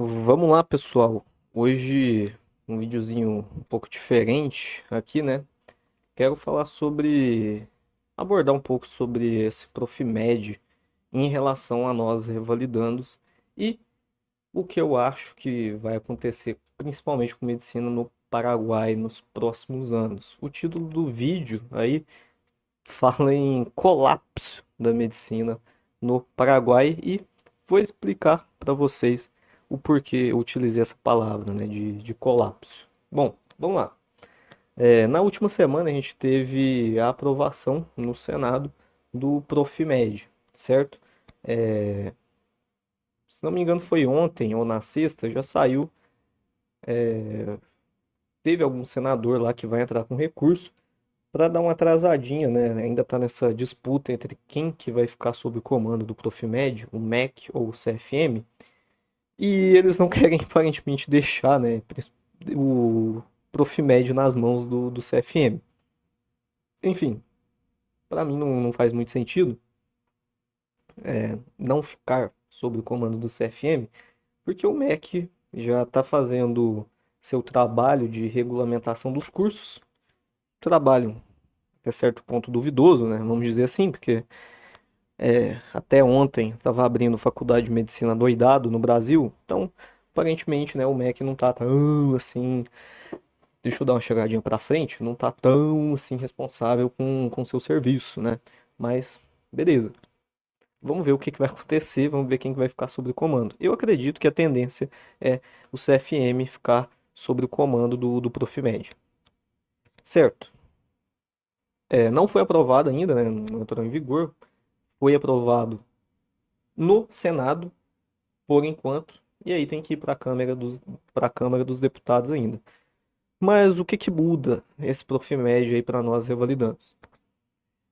Vamos lá, pessoal. Hoje um videozinho um pouco diferente aqui, né? Quero falar abordar um pouco sobre esse Profimed em relação a nós revalidandos e o que eu acho que vai acontecer, principalmente com medicina no Paraguai nos próximos anos. O título do vídeo aí fala em colapso da medicina no Paraguai e vou explicar para vocês o porquê eu utilizei essa palavra, né, de colapso. Bom, vamos lá. Na última semana a gente teve a aprovação no Senado do Profimed, certo? É, Se não me engano foi ontem ou na sexta, já saiu. Teve algum senador lá que vai entrar com recurso para dar uma atrasadinha, né? Ainda está nessa disputa entre quem que vai ficar sob o comando do Profimed, o MEC ou o CFM, e eles não querem aparentemente deixar, né, o Profimed nas mãos do CFM. Enfim, para mim não faz muito sentido não ficar sob o comando do CFM, porque o MEC já está fazendo seu trabalho de regulamentação dos cursos, trabalho até certo ponto duvidoso, né? Vamos dizer assim, porque até ontem estava abrindo faculdade de medicina doidado no Brasil, então aparentemente, né, o MEC não tá tão assim, deixa eu dar uma chegadinha para frente, não tá tão assim responsável com seu serviço, né? Mas beleza. Vamos ver o que vai acontecer, vamos ver quem que vai ficar sob o comando. Eu acredito que a tendência é o CFM ficar sob o comando do Profimed. Certo. Não foi aprovado ainda, né? Não entrou em vigor. Foi aprovado no Senado, por enquanto, e aí tem que ir para a Câmara dos Deputados ainda. Mas o que que muda esse Profimed aí para nós revalidantes?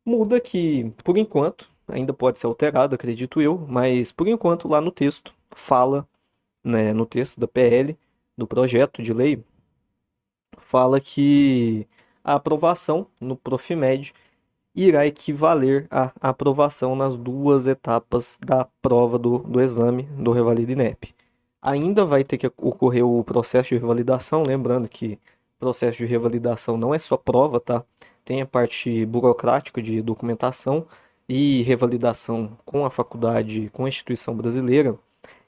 Muda que, por enquanto, ainda pode ser alterado, acredito eu, mas por enquanto lá no texto fala, né, no texto da PL, do projeto de lei, fala que a aprovação no Profimed irá equivaler à aprovação nas duas etapas da prova do exame do Revalida INEP. Ainda vai ter que ocorrer o processo de revalidação, lembrando que processo de revalidação não é só prova, tá? Tem a parte burocrática de documentação e revalidação com a faculdade, com a instituição brasileira.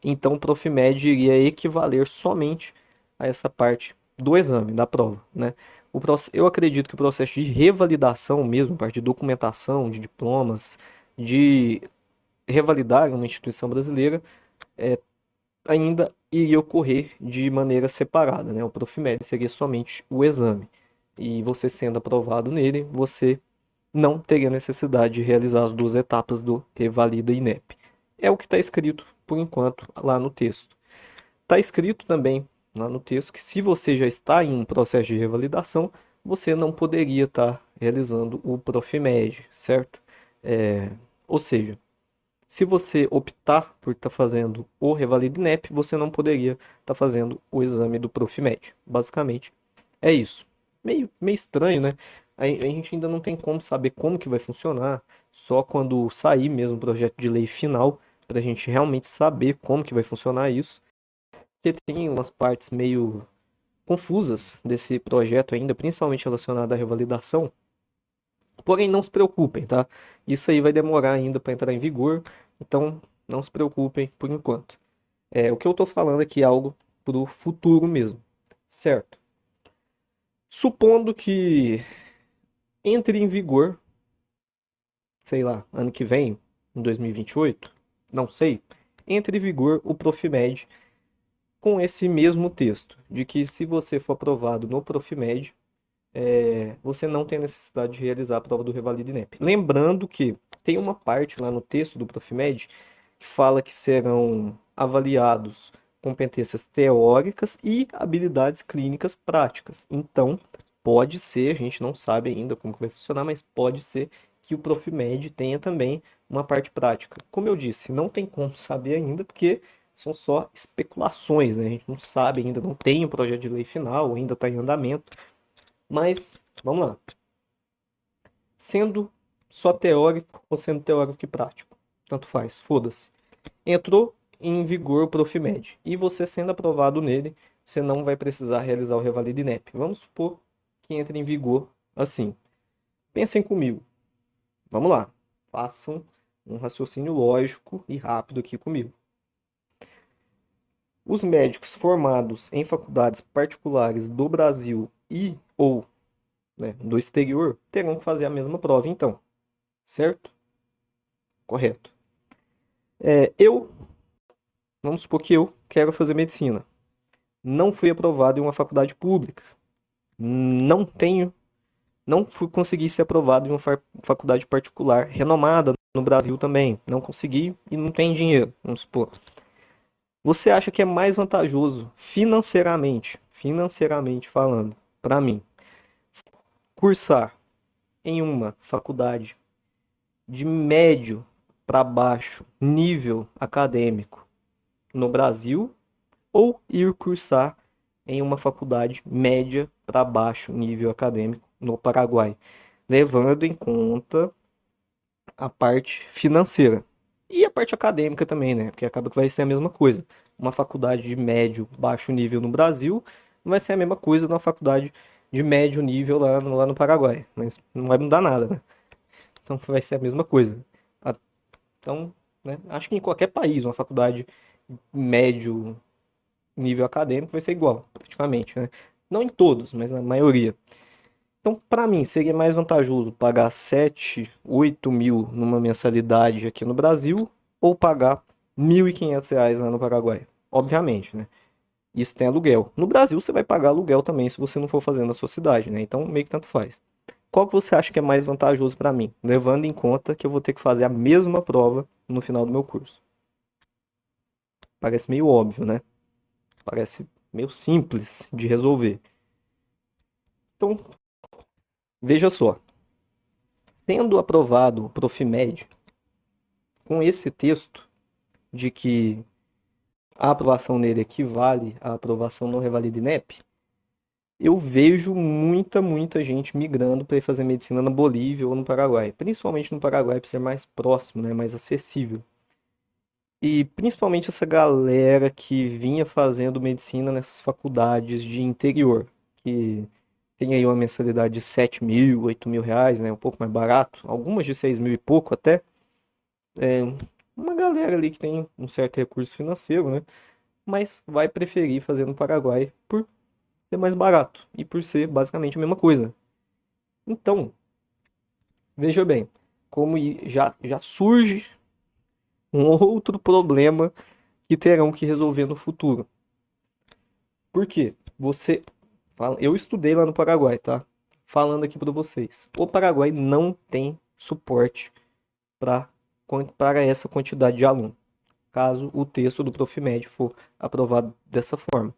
Então, o Profimed iria equivaler somente a essa parte do exame, da prova, né? Eu acredito que o processo de revalidação mesmo, parte de documentação, de diplomas, de revalidar uma instituição brasileira, ainda iria ocorrer de maneira separada, né? O Profimed seria somente o exame. E você sendo aprovado nele, você não teria necessidade de realizar as duas etapas do Revalida INEP. É o que está escrito, por enquanto, lá no texto. Está escrito também lá no texto que se você já está em um processo de revalidação, você não poderia estar realizando o Profimed, certo? Ou seja, se você optar por estar fazendo o Revalida INEP, você não poderia estar fazendo o exame do Profimed. Basicamente, é isso. Meio estranho, né? A gente ainda não tem como saber como que vai funcionar, só quando sair mesmo o projeto de lei final, para a gente realmente saber como que vai funcionar isso. Porque tem umas partes meio confusas desse projeto ainda, principalmente relacionado à revalidação. Porém, não se preocupem, tá? Isso aí vai demorar ainda para entrar em vigor, então não se preocupem por enquanto. O que eu tô falando aqui é algo pro futuro mesmo, certo? Supondo que entre em vigor, sei lá, ano que vem, em 2028, não sei, entre em vigor o Profimed com esse mesmo texto, de que se você for aprovado no Profimed, você não tem a necessidade de realizar a prova do Revalida INEP. Lembrando que tem uma parte lá no texto do Profimed que fala que serão avaliados competências teóricas e habilidades clínicas práticas. Então, pode ser, a gente não sabe ainda como que vai funcionar, mas pode ser que o Profimed tenha também uma parte prática. Como eu disse, não tem como saber ainda, porque são só especulações, né? A gente não sabe ainda, não tem o projeto de lei final, ainda está em andamento. Mas, vamos lá. Sendo só teórico ou sendo teórico e prático? Tanto faz, foda-se. Entrou, em vigor o Profimed e você sendo aprovado nele, você não vai precisar realizar o Revalida INEP. Vamos supor que entre em vigor assim. Pensem comigo. Vamos lá. Façam um raciocínio lógico e rápido aqui comigo. Os médicos formados em faculdades particulares do Brasil e ou, né, do exterior terão que fazer a mesma prova, então. Certo? Correto. Vamos supor que eu quero fazer medicina. Não fui aprovado em uma faculdade pública. Não tenho, não fui conseguir ser aprovado em uma faculdade particular renomada no Brasil também. Não consegui e não tem dinheiro, vamos supor. Você acha que é mais vantajoso financeiramente falando, para mim, cursar em uma faculdade de médio para baixo nível acadêmico no Brasil ou ir cursar em uma faculdade média para baixo nível acadêmico no Paraguai, levando em conta a parte financeira e a parte acadêmica também, né? Porque acaba que vai ser a mesma coisa. Uma faculdade de médio, baixo nível no Brasil não vai ser a mesma coisa numa faculdade de médio nível lá no Paraguai, mas não vai mudar nada, né? Então vai ser a mesma coisa. Então, né, acho que em qualquer país, uma faculdade médio nível acadêmico vai ser igual, praticamente, né? Não em todos, mas na maioria. Então, para mim, seria mais vantajoso pagar 7, 8 mil numa mensalidade aqui no Brasil ou pagar R$ 1.500 lá no Paraguai. Obviamente, né? Isso tem aluguel. No Brasil, você vai pagar aluguel também se você não for fazer na sua cidade, né? Então, meio que tanto faz. Qual que você acha que é mais vantajoso para mim? Levando em conta que eu vou ter que fazer a mesma prova no final do meu curso. Parece meio óbvio, né? Parece meio simples de resolver. Então, veja só. Sendo aprovado o Profimed, com esse texto de que a aprovação nele equivale à aprovação no Revalida INEP, eu vejo muita gente migrando para ir fazer medicina na Bolívia ou no Paraguai. Principalmente no Paraguai, por ser mais próximo, né, mais acessível. E principalmente essa galera que vinha fazendo medicina nessas faculdades de interior, que tem aí uma mensalidade de 7 mil, 8 mil reais, né, um pouco mais barato, algumas de 6 mil e pouco até. Uma galera ali que tem um certo recurso financeiro, né? Mas vai preferir fazer no Paraguai por ser mais barato e por ser basicamente a mesma coisa. Então, veja bem, como já surge um outro problema que terão que resolver no futuro. Por quê? Eu estudei lá no Paraguai, tá? Falando aqui para vocês. O Paraguai não tem suporte para para essa quantidade de aluno, caso o texto do Profimed for aprovado dessa forma.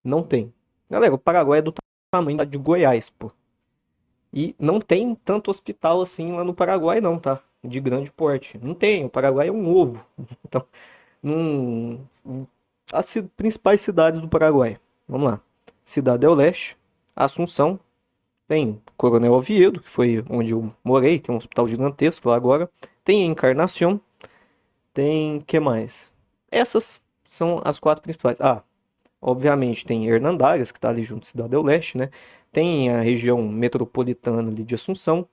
Não tem. Galera, o Paraguai é do tamanho de Goiás, pô. E não tem tanto hospital assim lá no Paraguai, não, tá? De grande porte. Não tem. O Paraguai é um ovo. Então, não... As principais cidades do Paraguai. Vamos lá. Cidade del Leste, Assunção, tem Coronel Oviedo, que foi onde eu morei, tem um hospital gigantesco lá agora. Tem Encarnação, tem que mais? Essas são as quatro principais. Ah, obviamente tem Hernandares, que está ali junto à Cidade do Leste, né? Tem a região metropolitana ali de Assunção.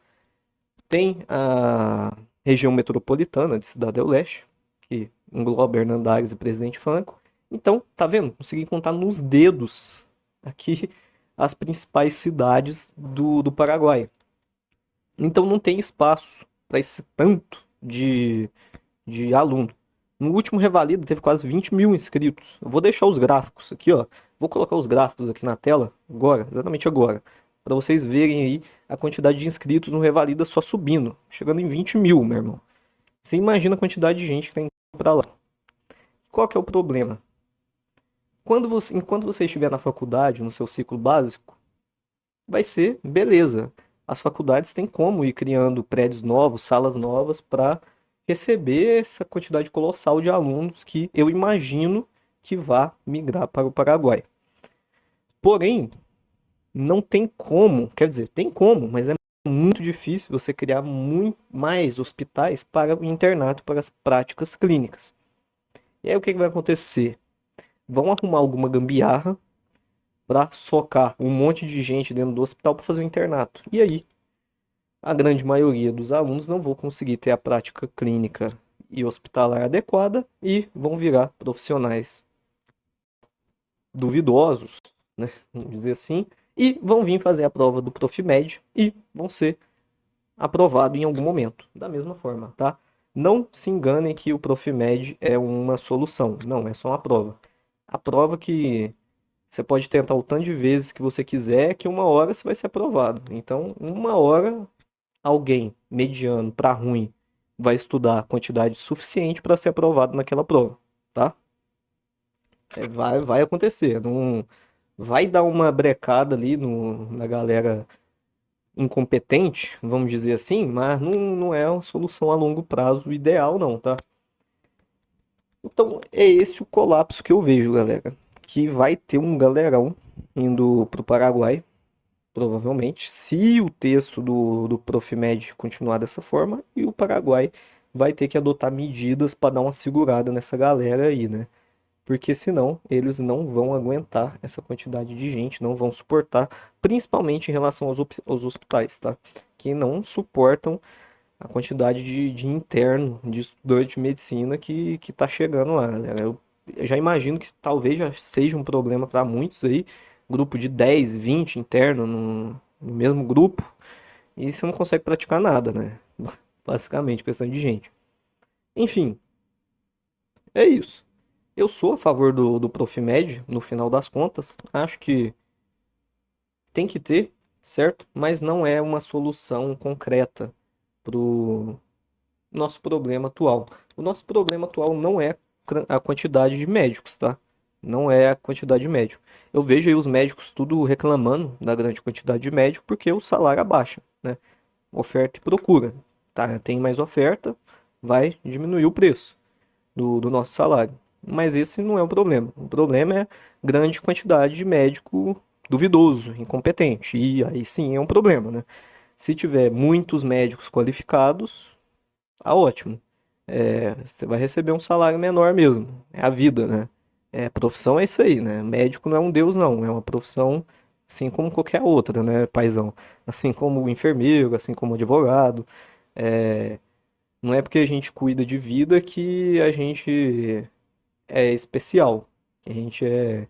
Tem a região metropolitana de Cidade do Leste, que engloba Hernandares e Presidente Franco. Então, tá vendo? Consegui contar nos dedos aqui as principais cidades do Paraguai. Então não tem espaço para esse tanto de aluno. No último Revalida teve quase 20 mil inscritos. Eu vou deixar os gráficos aqui, ó. Vou colocar os gráficos aqui na tela agora, exatamente agora, para vocês verem aí a quantidade de inscritos no Revalida só subindo, chegando em 20 mil, meu irmão. Você imagina a quantidade de gente que tem para lá. Qual que é o problema? Enquanto você estiver na faculdade, no seu ciclo básico, vai ser beleza. As faculdades têm como ir criando prédios novos, salas novas para receber essa quantidade colossal de alunos que eu imagino que vá migrar para o Paraguai. Porém, não tem como, quer dizer, tem como, mas é muito difícil você criar muito mais hospitais para o internato, para as práticas clínicas. E aí o que que vai acontecer? Vão arrumar alguma gambiarra para socar um monte de gente dentro do hospital para fazer o internato. E aí, a grande maioria dos alunos não vão conseguir ter a prática clínica e hospitalar adequada e vão virar profissionais duvidosos, né, vamos dizer assim, e vão vir fazer a prova do Profimed e vão ser aprovados em algum momento, da mesma forma, tá? Não se enganem que o Profimed é uma solução, não, é só uma prova. A prova que você pode tentar o tanto de vezes que você quiser, que uma hora você vai ser aprovado. Então, uma hora alguém mediano para ruim vai estudar a quantidade suficiente para ser aprovado naquela prova, tá? Vai acontecer. Não vai dar uma brecada ali na galera incompetente, vamos dizer assim, mas não é uma solução a longo prazo ideal, não, tá? Então, é esse o colapso que eu vejo, galera. Que vai ter um galerão indo pro Paraguai, provavelmente, se o texto do Profimed continuar dessa forma, e o Paraguai vai ter que adotar medidas para dar uma segurada nessa galera aí, né? Porque senão eles não vão aguentar essa quantidade de gente, não vão suportar, principalmente em relação aos hospitais, tá? Que não suportam a quantidade de interno, de estudante de medicina que tá chegando lá, galera. Eu já imagino que talvez já seja um problema para muitos aí, grupo de 10, 20 interno no mesmo grupo, e você não consegue praticar nada, né? Basicamente, questão de gente. Enfim, é isso. Eu sou a favor do Profimed, no final das contas. Acho que tem que ter, certo? Mas não é uma solução concreta pro nosso problema atual. O nosso problema atual não é a quantidade de médicos, tá? Não é a quantidade de médicos. Eu vejo aí os médicos tudo reclamando da grande quantidade de médicos porque o salário abaixa, né? Oferta e procura. Tá? Tem mais oferta, vai diminuir o preço do nosso salário. Mas esse não é o problema. O problema é grande quantidade de médico duvidoso, incompetente. E aí sim é um problema, né? Se tiver muitos médicos qualificados, tá ótimo. Você vai receber um salário menor mesmo. É a vida, né? Profissão é isso aí, né? Médico não é um deus, não. É uma profissão assim como qualquer outra, né, paizão? Assim como o enfermeiro, assim como o advogado. É, não é porque a gente cuida de vida que a gente é especial. Que a gente é.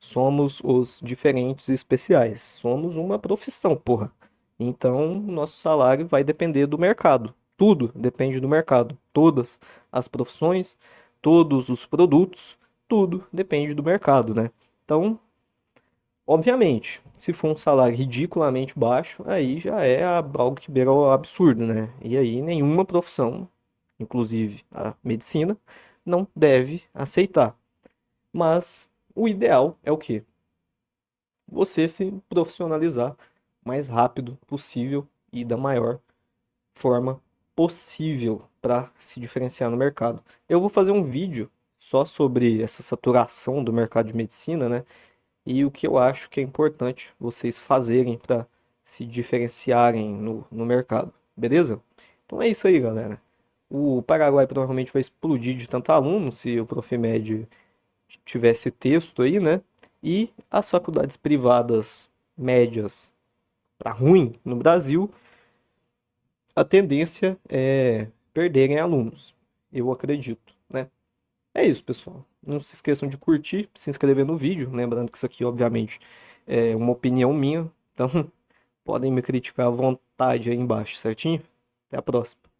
Somos os diferentes e especiais. Somos uma profissão, porra. Então, nosso salário vai depender do mercado. Tudo depende do mercado. Todas as profissões, todos os produtos, tudo depende do mercado, né? Então, obviamente, se for um salário ridiculamente baixo, aí já é algo que beira o absurdo, né? E aí nenhuma profissão, inclusive a medicina, não deve aceitar. Mas o ideal é o quê? Você se profissionalizar mais rápido possível e da maior forma possível para se diferenciar no mercado. Eu vou fazer um vídeo só sobre essa saturação do mercado de medicina, né? E o que eu acho que é importante vocês fazerem para se diferenciarem no mercado, beleza? Então é isso aí, galera. O Paraguai provavelmente vai explodir de tanto aluno se o Profimed tivesse texto aí, né? E as faculdades privadas médias para ruim no Brasil, a tendência é perderem alunos, eu acredito, né? É isso, pessoal. Não se esqueçam de curtir, se inscrever no vídeo, lembrando que isso aqui, obviamente, é uma opinião minha, então podem me criticar à vontade aí embaixo, certinho? Até a próxima.